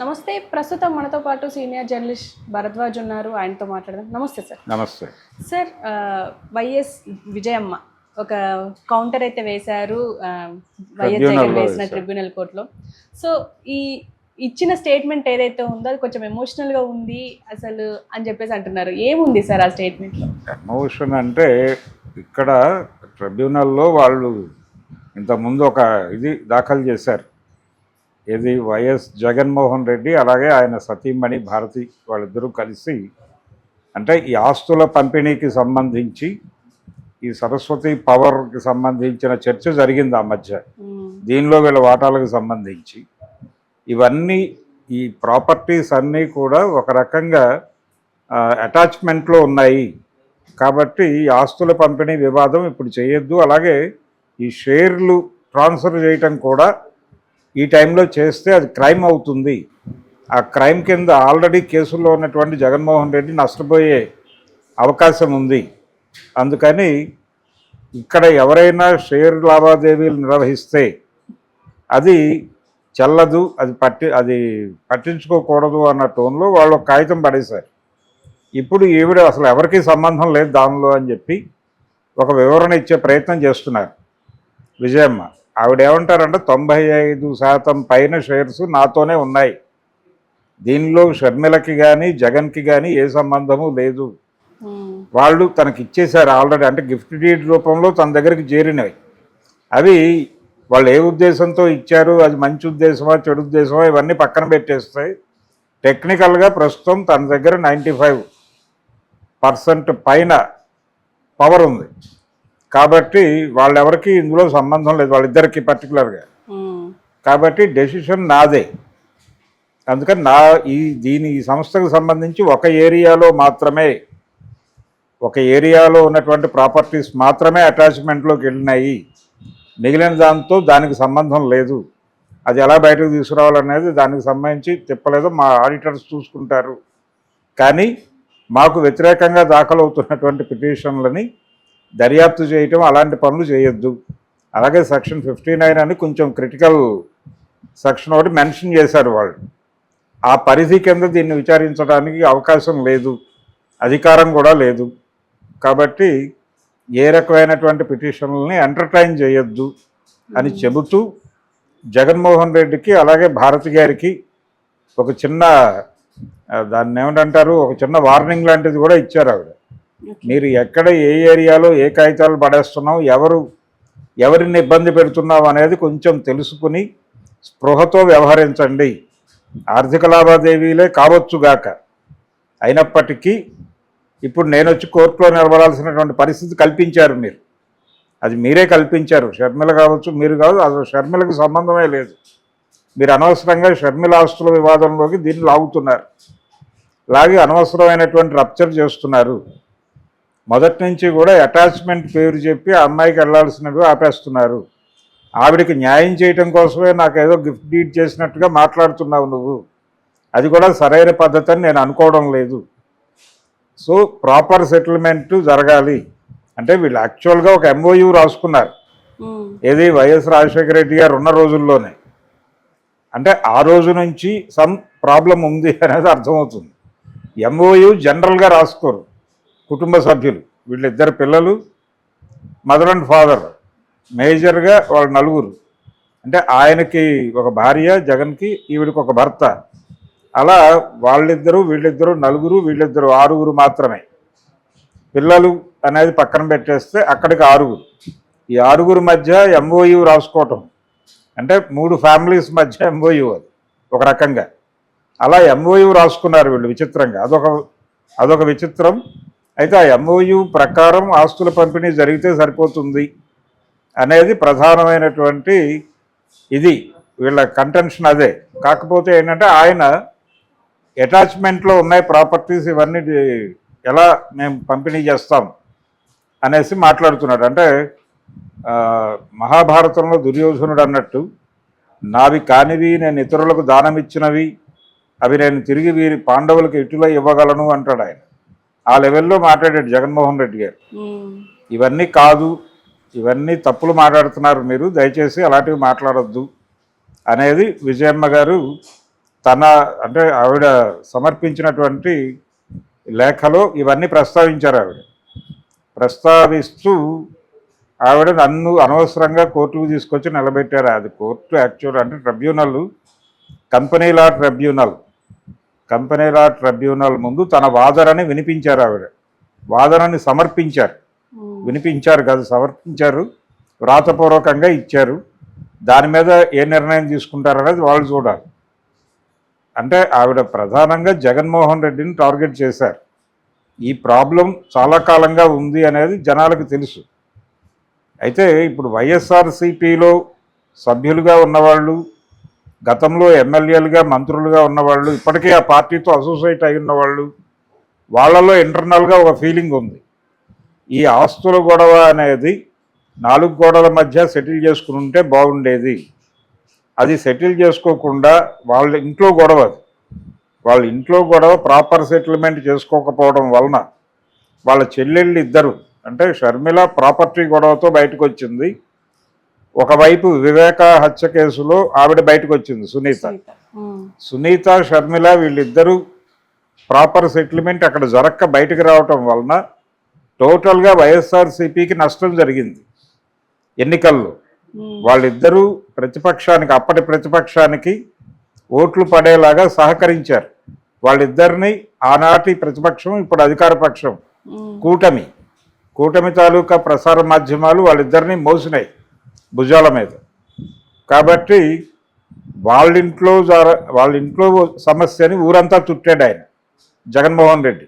నమస్తే. ప్రస్తుతం మనతో పాటు సీనియర్ జర్నలిస్ట్ భరద్వాజ్ ఉన్నారు. ఆయనతో మాట్లాడదాం. నమస్తే సార్. నమస్తే సార్, వైఎస్ విజయమ్మ ఒక కౌంటర్ అయితే వేశారు వైఎస్ జగన్ వేసిన ట్రిబ్యునల్ కోర్టులో. సో ఈ ఇచ్చిన స్టేట్మెంట్ ఏదైతే ఉందో అది కొంచెం ఎమోషనల్గా ఉంది అసలు అని చెప్పేసి అంటున్నారు. ఏముంది సార్ ఆ స్టేట్మెంట్లో? ఎమోషన్ అంటే ఇక్కడ ట్రిబ్యునల్లో వాళ్ళు ఇంతకుముందు ఒక ఇది దాఖలు చేశారు. ఇది వైఎస్ జగన్మోహన్ రెడ్డి అలాగే ఆయన సతీమణి భారతి వాళ్ళిద్దరూ కలిసి అంటే ఈ ఆస్తుల పంపిణీకి సంబంధించి ఈ సరస్వతి పవర్కి సంబంధించిన చర్చ జరిగింది ఆ మధ్య. దీనిలో వీళ్ళ వాటాలకు సంబంధించి ఇవన్నీ ఈ ప్రాపర్టీస్ అన్నీ కూడా ఒక రకంగా అటాచ్మెంట్లో ఉన్నాయి కాబట్టి ఈ ఆస్తుల పంపిణీ వివాదం ఇప్పుడు చేయొద్దు, అలాగే ఈ షేర్లు ట్రాన్స్ఫర్ చేయటం కూడా ఈ టైంలో చేస్తే అది క్రైమ్ అవుతుంది. ఆ క్రైమ్ కింద ఆల్రెడీ కేసుల్లో ఉన్నటువంటి జగన్మోహన్ రెడ్డి నష్టపోయే అవకాశం ఉంది. అందుకని ఇక్కడ ఎవరైనా షేర్ లావాదేవీలు నిర్వహిస్తే అది చెల్లదు, అది పట్టించుకోకూడదు అన్న టోన్లో వాళ్ళు ఒక కాగితం పడేశారు. ఇప్పుడు ఈవిడ అసలు ఎవరికీ సంబంధం లేదు దానిలో అని చెప్పి ఒక వివరణ ఇచ్చే ప్రయత్నం చేస్తున్నారు విజయమ్మ. ఆవిడ ఏమంటారంటే 95% పైన షేర్స్ నాతోనే ఉన్నాయి, దీనిలో షర్మిలకి కానీ జగన్కి కానీ ఏ సంబంధము లేదు, వాళ్ళు తనకి ఇచ్చేశారు ఆల్రెడీ, అంటే గిఫ్ట్ డీడ్ రూపంలో తన దగ్గరికి చేరినవి. అవి వాళ్ళు ఏ ఉద్దేశంతో ఇచ్చారు, అది మంచి ఉద్దేశమా చెడు ఉద్దేశమా ఇవన్నీ పక్కన పెట్టేస్తాయి. టెక్నికల్గా ప్రస్తుతం తన దగ్గర 95% పైన పవర్ ఉంది కాబట్టి వాళ్ళెవరికి ఇందులో సంబంధం లేదు, వాళ్ళిద్దరికి పర్టికులర్గా. కాబట్టి డెసిషన్ నాదే. అందుకని ఈ సంస్థకు సంబంధించి ఒక ఏరియాలో ఉన్నటువంటి ప్రాపర్టీస్ మాత్రమే అటాచ్మెంట్లోకి వెళ్ళినాయి, మిగిలిన దాంతో దానికి సంబంధం లేదు. అది ఎలా బయటకు తీసుకురావాలనేది దానికి సంబంధించి తిప్పలేదు, మా ఆడిటర్స్ చూసుకుంటారు. కానీ మాకు వ్యతిరేకంగా దాఖలవుతున్నటువంటి పిటిషన్లని దర్యాప్తు చేయటం అలాంటి పనులు చేయొద్దు. అలాగే సెక్షన్ 59 అని కొంచెం క్రిటికల్ సెక్షన్ ఒకటి మెన్షన్ చేశారు వాళ్ళు. ఆ పరిధి కింద దీన్ని విచారించడానికి అవకాశం లేదు, అధికారం కూడా లేదు. కాబట్టి ఏ రకమైనటువంటి పిటిషన్లని ఎంటర్టైన్ చేయొద్దు అని చెబుతూ జగన్మోహన్ రెడ్డికి అలాగే భారతి గారికి ఒక చిన్న దాన్ని ఏమంటారు ఒక చిన్న వార్నింగ్ లాంటిది కూడా ఇచ్చారు ఆవిడ. మీరు ఎక్కడ ఏ ఏరియాలో ఏ కాగితాలు పడేస్తున్నావు, ఎవరిని ఇబ్బంది పెడుతున్నావు అనేది కొంచెం తెలుసుకుని స్పృహతో వ్యవహరించండి. ఆర్థిక లావాదేవీలే కావచ్చుగాక, అయినప్పటికీ ఇప్పుడు నేను వచ్చి కోర్టులో నిలబడాల్సినటువంటి పరిస్థితి కల్పించారు మీరు, అది మీరే కల్పించారు. షర్మిల కావచ్చు మీరు కాదు, అసలు షర్మిలకు సంబంధమే లేదు. మీరు అనవసరంగా షర్మిల ఆస్తుల వివాదంలోకి దీన్ని లాగుతున్నారు, లాగి అనవసరమైనటువంటి రప్చర్ చేస్తున్నారు. మొదటి నుంచి కూడా అటాచ్మెంట్ పేరు చెప్పి ఆ అమ్మాయికి వెళ్లాల్సినవి ఆపేస్తున్నారు. ఆవిడికి న్యాయం చేయటం కోసమే నాకేదో గిఫ్ట్ డీడ్ చేసినట్టుగా మాట్లాడుతున్నావు నువ్వు, అది కూడా సరైన పద్ధతి అని నేను అనుకోవడం లేదు. సో ప్రాపర్ సెటిల్మెంట్ జరగాలి అంటే వీళ్ళు యాక్చువల్గా ఒక MOU రాసుకున్నారు, ఏది వైఎస్ రాజశేఖర రెడ్డి గారు ఉన్న రోజుల్లోనే. అంటే ఆ రోజు నుంచి సమ్ ప్రాబ్లం ఉంది అనేది అర్థమవుతుంది. MOU జనరల్గా రాసుకోరు కుటుంబ సభ్యులు, వీళ్ళిద్దరు పిల్లలు, మదర్ అండ్ ఫాదర్, మేజర్గా వాళ్ళు నలుగురు. అంటే ఆయనకి ఒక భార్య, జగన్కి ఈవిడికి ఒక భర్త, అలా వీళ్ళిద్దరు నలుగురు, వీళ్ళిద్దరు 6 మాత్రమే. పిల్లలు అనేది పక్కన పెట్టేస్తే అక్కడికి 6. ఈ 6 మధ్య MOU రాసుకోవటం అంటే 3 ఫ్యామిలీస్ మధ్య MOU అది ఒక రకంగా. అలా MOU రాసుకున్నారు వీళ్ళు విచిత్రంగా, అదొక విచిత్రం. అయితే ఆ MOU ప్రకారం ఆస్తుల పంపిణీ జరిగితే సరిపోతుంది అనేది ప్రధానమైనటువంటి ఇది వీళ్ళ కంటెన్షన్ అదే. కాకపోతే ఏంటంటే ఆయన అటాచ్మెంట్లో ఉన్నాయి ప్రాపర్టీస్, ఇవన్నీ ఎలా మేము పంపిణీ చేస్తాం అనేసి మాట్లాడుతున్నాడు. అంటే మహాభారతంలో దుర్యోధనుడు అన్నట్టు నావి కానివి నేను ఇతరులకు దానం ఇచ్చినవి అవి నేను తిరిగి వీరి పాండవులకు ఇటులో ఇవ్వగలను అంటాడు ఆయన. ఆ లెవెల్లో మాట్లాడాడు జగన్మోహన్ రెడ్డి గారు. ఇవన్నీ కాదు, ఇవన్నీ తప్పులు మాట్లాడుతున్నారు మీరు, దయచేసి అలాంటివి మాట్లాడొద్దు అనేది విజయమ్మ గారు తన అంటే ఆవిడ సమర్పించినటువంటి లేఖలో ఇవన్నీ ప్రస్తావించారు. ఆవిడ ప్రస్తావిస్తూ ఆవిడ నన్ను అనవసరంగా కోర్టుకు తీసుకొచ్చి నిలబెట్టారు. అది కోర్టు యాక్చువల్ అంటే ట్రిబ్యునల్, కంపెనీ లా ట్రిబ్యునల్ ముందు తన వాదనని వినిపించారు. ఆవిడ వాదనని వినిపించారు కాదు, సమర్పించారు, వ్రాతపూర్వకంగా ఇచ్చారు. దాని మీద ఏ నిర్ణయం తీసుకుంటారనేది వాళ్ళు చూడాలి. అంటే ఆవిడ ప్రధానంగా జగన్మోహన్ రెడ్డిని టార్గెట్ చేశారు. ఈ ప్రాబ్లం చాలా కాలంగా ఉంది అనేది జనాలకు తెలుసు. అయితే ఇప్పుడు వైఎస్ఆర్సీపీలో సభ్యులుగా ఉన్నవాళ్ళు, గతంలో ఎమ్మెల్యేలుగా మంత్రులుగా ఉన్నవాళ్ళు, ఇప్పటికీ ఆ పార్టీతో అసోసియేట్ అయి ఉన్నవాళ్ళు, వాళ్ళలో ఇంటర్నల్గా ఒక ఫీలింగ్ ఉంది. ఈ ఆస్తుల గొడవ అనేది 4 గోడల మధ్య సెటిల్ చేసుకుని ఉంటే బాగుండేది. అది సెటిల్ చేసుకోకుండా వాళ్ళ ఇంట్లో గొడవ ప్రాపర్ సెటిల్మెంట్ చేసుకోకపోవడం వలన వాళ్ళ చెల్లెళ్ళు ఇద్దరు అంటే షర్మిల ప్రాపర్టీ గొడవతో బయటకు వచ్చింది. ఒకవైపు వివేక హత్య కేసులో ఆవిడ బయటకు వచ్చింది, సునీత షర్మిల వీళ్ళిద్దరూ ప్రాపర్ సెటిల్మెంట్ అక్కడ జరక్క బయటకు రావటం వలన టోటల్గా వైఎస్ఆర్సీపీకి నష్టం జరిగింది. ఎన్నికల్లో వాళ్ళిద్దరూ అప్పటి ప్రతిపక్షానికి ఓట్లు పడేలాగా సహకరించారు. వాళ్ళిద్దరిని ఆనాటి ప్రతిపక్షం, ఇప్పుడు అధికార పక్షం కూటమి తాలూకా ప్రసార మాధ్యమాలు వాళ్ళిద్దరిని మోసినాయి భుజాల మీద. కాబట్టి వాళ్ళ ఇంట్లో సమస్యని ఊరంతా చుట్టాడు ఆయన జగన్మోహన్ రెడ్డి.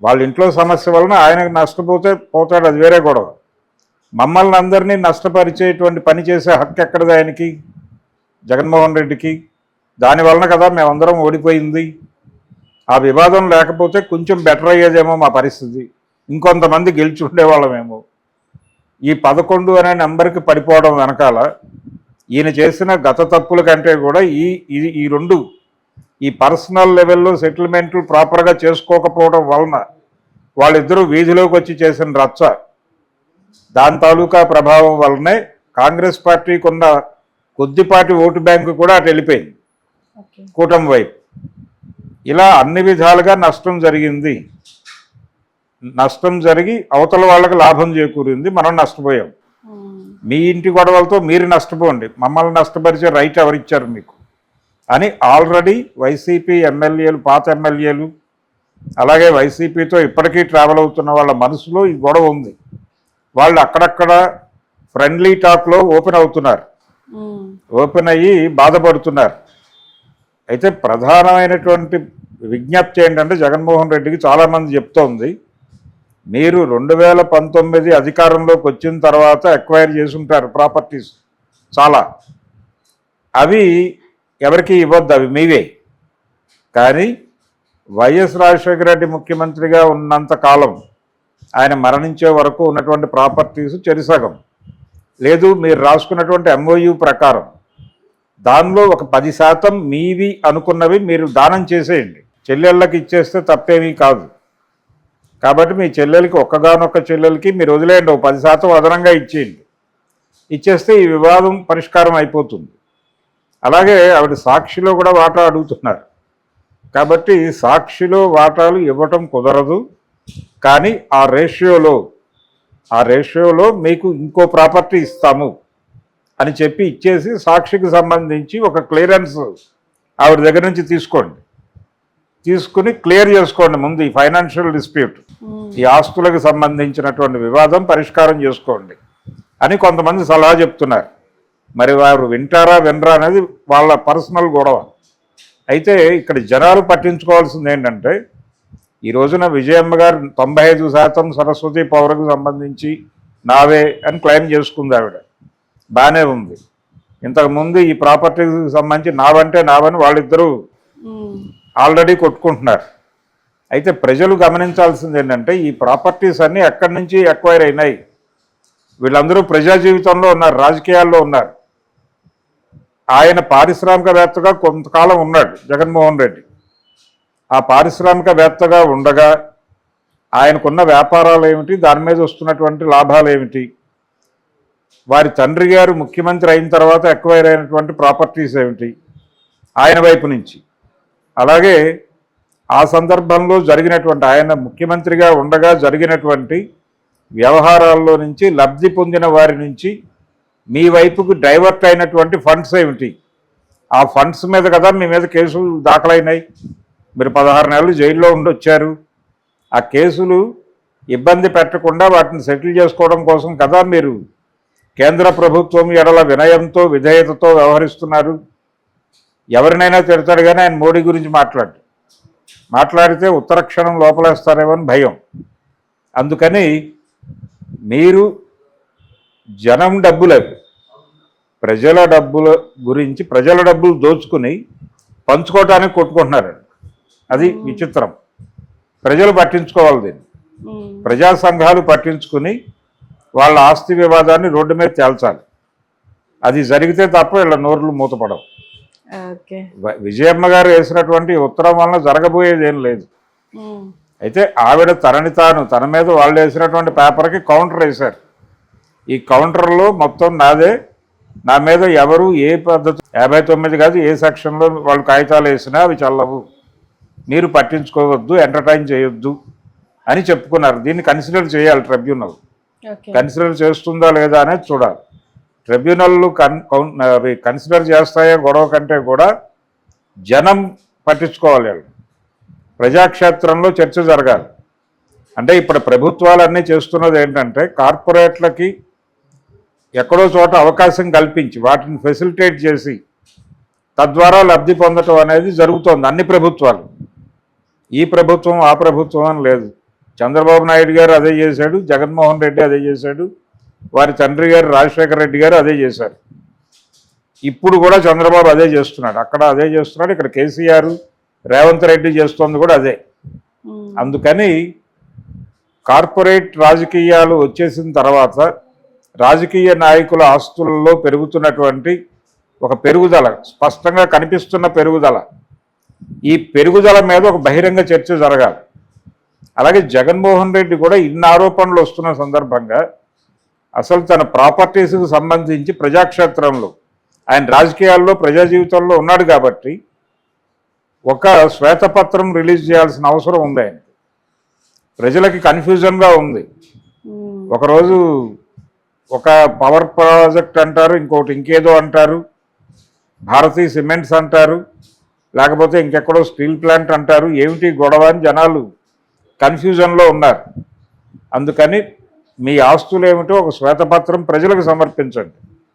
వాళ్ళ ఇంట్లో సమస్య వలన ఆయనకు పోతాడు, అది వేరే గొడవ. మమ్మల్ని అందరినీ నష్టపరిచేటువంటి పని చేసే హక్కు ఎక్కడది ఆయనకి, జగన్మోహన్ రెడ్డికి? దానివలన కదా మేమందరం ఓడిపోయింది. ఆ వివాదం లేకపోతే కొంచెం బెటర్ అయ్యేదేమో మా పరిస్థితి, ఇంకొంతమంది గెలిచి ఉండేవాళ్ళమేమో. ఈ 11 అనే నెంబర్కి పడిపోవడం వెనకాల ఈయన చేసిన గత తప్పుల కంటే కూడా ఈ 2 ఈ పర్సనల్ లెవెల్లో సెటిల్మెంట్లు ప్రాపర్గా చేసుకోకపోవడం వలన వాళ్ళిద్దరూ వీధిలోకి వచ్చి చేసిన రచ్చ, దాని తాలూకా ప్రభావం వల్లనే కాంగ్రెస్ పార్టీకి ఉన్న కొద్దిపాటి ఓటు బ్యాంకు కూడా అటు వెళ్ళిపోయింది కూటమి వైపు. ఇలా అన్ని విధాలుగా నష్టం జరిగి అవతల వాళ్ళకి లాభం చేకూరింది, మనం నష్టపోయాం. మీ ఇంటి గొడవలతో మీరు నష్టపోండి, మమ్మల్ని నష్టపరిచే రైట్ ఎవరిచ్చారు మీకు అని ఆల్రెడీ వైసీపీ ఎమ్మెల్యేలు, పాత ఎమ్మెల్యేలు, అలాగే వైసీపీతో ఇప్పటికీ ట్రావెల్ అవుతున్న వాళ్ళ మనసులో ఈ గొడవ ఉంది. వాళ్ళు అక్కడక్కడ ఫ్రెండ్లీ టాక్లో ఓపెన్ అయ్యి బాధపడుతున్నారు. అయితే ప్రధానమైనటువంటి విజ్ఞప్తి ఏంటంటే జగన్మోహన్ రెడ్డికి చాలామంది చెప్తోంది, మీరు 2019 అధికారంలోకి వచ్చిన తర్వాత ఎక్వైర్ చేసుంటారు ప్రాపర్టీస్ చాలా, అవి ఎవరికి ఇవ్వద్దు, అవి మీవే. కానీ వైఎస్ రాజశేఖర రెడ్డి ముఖ్యమంత్రిగా ఉన్నంత కాలం, ఆయన మరణించే వరకు ఉన్నటువంటి ప్రాపర్టీస్ చెరిసగం లేదు, మీరు రాసుకున్నటువంటి MOU ప్రకారం దానిలో ఒక 10% మీవి అనుకున్నవి మీరు దానం చేసేయండి, చెల్లెళ్ళకి ఇచ్చేస్తే తప్పేమీ కాదు. కాబట్టి మీ చెల్లెలకి, ఒక్కగానొక్క చెల్లెలకి మీరు వదిలేయండి, 10% అదనంగా ఇచ్చేస్తే ఈ వివాదం పరిష్కారం అయిపోతుంది. అలాగే ఆవిడ సాక్షిలో కూడా వాటా అడుగుతున్నారు. కాబట్టి సాక్షిలో వాటాలు ఇవ్వటం కుదరదు, కానీ ఆ రేషియోలో మీకు ఇంకో ప్రాపర్టీ ఇస్తాము అని చెప్పి ఇచ్చేసి సాక్షికి సంబంధించి ఒక క్లియరెన్స్ ఆవిడ దగ్గర నుంచి తీసుకుని క్లియర్ చేసుకోండి ముందు ఈ ఫైనాన్షియల్ డిస్ప్యూట్, ఈ ఆస్తులకు సంబంధించినటువంటి వివాదం పరిష్కారం చేసుకోండి అని కొంతమంది సలహా చెప్తున్నారు. మరి వారు వినరా అనేది వాళ్ళ పర్సనల్ గొడవ. అయితే ఇక్కడ జనాలు పట్టించుకోవాల్సింది ఏంటంటే, ఈ రోజున విజయమ్మ గారు 95% సరస్వతి పవర్కు సంబంధించి నావే అని క్లెయిమ్ చేసుకుంది. ఆవిడ బాగానే ఉంది. ఇంతకుముందు ఈ ప్రాపర్టీకి సంబంధించి నావని వాళ్ళిద్దరూ ఆల్రెడీ కొట్టుకుంటున్నారు. అయితే ప్రజలు గమనించాల్సింది ఏంటంటే, ఈ ప్రాపర్టీస్ అన్నీ ఎక్కడి నుంచి ఎక్వైర్ అయినాయి? వీళ్ళందరూ ప్రజా జీవితంలో ఉన్నారు, రాజకీయాల్లో ఉన్నారు. ఆయన పారిశ్రామికవేత్తగా కొంతకాలం ఉన్నాడు జగన్మోహన్ రెడ్డి. ఆ పారిశ్రామికవేత్తగా ఉండగా ఆయనకున్న వ్యాపారాలు ఏమిటి, దాని మీద వస్తున్నటువంటి లాభాలు ఏమిటి, వారి తండ్రి గారు ముఖ్యమంత్రి అయిన తర్వాత ఎక్వైర్ అయినటువంటి ప్రాపర్టీస్ ఏమిటి, ఆయన వైపు నుంచి. అలాగే ఆ సందర్భంలో జరిగినటువంటి, ఆయన ముఖ్యమంత్రిగా ఉండగా జరిగినటువంటి వ్యవహారాల్లో నుంచి లబ్ధి పొందిన వారి నుంచి మీ వైపుకు డైవర్ట్ అయినటువంటి ఫండ్స్ ఏమిటి, ఆ ఫండ్స్ మీద కదా మీ మీద కేసులు దాఖలైనాయి. మీరు 16 నెలలు జైల్లో ఉండొచ్చారు. ఆ కేసులు ఇబ్బంది పెట్టకుండా వాటిని సెటిల్ చేసుకోవడం కోసం కదా మీరు కేంద్ర ప్రభుత్వం ఎడల వినయంతో విధేయతతో వ్యవహరిస్తున్నారు. ఎవరినైనా తిడతాడు కానీ ఆయన మోడీ గురించి మాట్లాడితే ఉత్తర క్షణం లోపలేస్తారేమో అని భయం. అందుకని మీరు జనం డబ్బులు, ప్రజల డబ్బుల గురించి, ప్రజల డబ్బులు దోచుకుని పంచుకోవటానికి కొట్టుకుంటున్నారు. అది విచిత్రం. ప్రజలు పట్టించుకోవాలి దీన్ని. ప్రజా సంఘాలు పట్టించుకుని వాళ్ళ ఆస్తి వివాదాన్ని రోడ్డు మీద తేల్చాలి. అది జరిగితే తప్ప వీళ్ళ నోర్లు మూతపడవు. విజయమ్మ గారు వేసినటువంటి ఉత్తరం వలన జరగబోయేది ఏం లేదు. అయితే ఆవిడ తన మీద వాళ్ళు వేసినటువంటి పేపర్కి కౌంటర్ వేశారు. ఈ కౌంటర్లో మొత్తం నాదే, నా మీద ఎవరు ఏ పద్ధతి 59 కాదు ఏ సెక్షన్లో వాళ్ళు కాగితాలు వేసినా అవి చల్లవు, మీరు పట్టించుకోవద్దు, ఎంటర్టైన్ చేయొద్దు అని చెప్పుకున్నారు. దీన్ని కన్సిడర్ చేయాలి ట్రిబ్యునల్. కన్సిడర్ చేస్తుందా లేదా అనేది చూడాలి. ట్రిబ్యునల్లు కన్సిడర్ చేస్తాయో గొడవ కంటే కూడా జనం పట్టించుకోవాలి. వాళ్ళు ప్రజాక్షేత్రంలో చర్చ జరగాలి. అంటే ఇప్పుడు ప్రభుత్వాలన్నీ చేస్తున్నది ఏంటంటే కార్పొరేట్లకి ఎక్కడో చోట అవకాశం కల్పించి వాటిని ఫెసిలిటేట్ చేసి తద్వారా లబ్ధి పొందటం అనేది జరుగుతోంది అన్ని ప్రభుత్వాలు. ఈ ప్రభుత్వం ఆ ప్రభుత్వం అని లేదు. చంద్రబాబు నాయుడు గారు అదే చేశాడు, జగన్మోహన్ రెడ్డి అదే చేశాడు, వారి తండ్రి గారు రాజశేఖర రెడ్డి గారు అదే చేశారు. ఇప్పుడు కూడా చంద్రబాబు అదే చేస్తున్నాడు. అక్కడ అదే చేస్తున్నాడు, ఇక్కడ కేసీఆర్ రేవంత్ రెడ్డి చేస్తోంది కూడా అదే. అందుకని కార్పొరేట్ రాజకీయాలు వచ్చేసిన తర్వాత రాజకీయ నాయకుల ఆస్తులలో పెరుగుతున్నటువంటి ఒక పెరుగుదల, స్పష్టంగా కనిపిస్తున్న పెరుగుదల, ఈ పెరుగుదల మీద ఒక బహిరంగ చర్చ జరగాలి. అలాగే జగన్మోహన్ రెడ్డి కూడా ఇన్ని ఆరోపణలు వస్తున్న సందర్భంగా అసలు తన ప్రాపర్టీస్కి సంబంధించి ప్రజాక్షేత్రంలో ఆయన రాజకీయాల్లో ప్రజా జీవితంలో ఉన్నాడు కాబట్టి ఒక శ్వేతపత్రం రిలీజ్ చేయాల్సిన అవసరం ఉంది. ఆయన ప్రజలకి కన్ఫ్యూజన్గా ఉంది. ఒకరోజు ఒక పవర్ ప్రాజెక్ట్ అంటారు, ఇంకోటి ఇంకేదో అంటారు, భారతీయ సిమెంట్స్ అంటారు, లేకపోతే ఇంకెక్కడో స్టీల్ ప్లాంట్ అంటారు. ఏమిటి గొడవ అని జనాలు కన్ఫ్యూజన్లో ఉన్నారు. అందుకని మీ ఆస్తులు ఏమిటో ఒక శ్వేతపత్రం ప్రజలకు సమర్పించండి.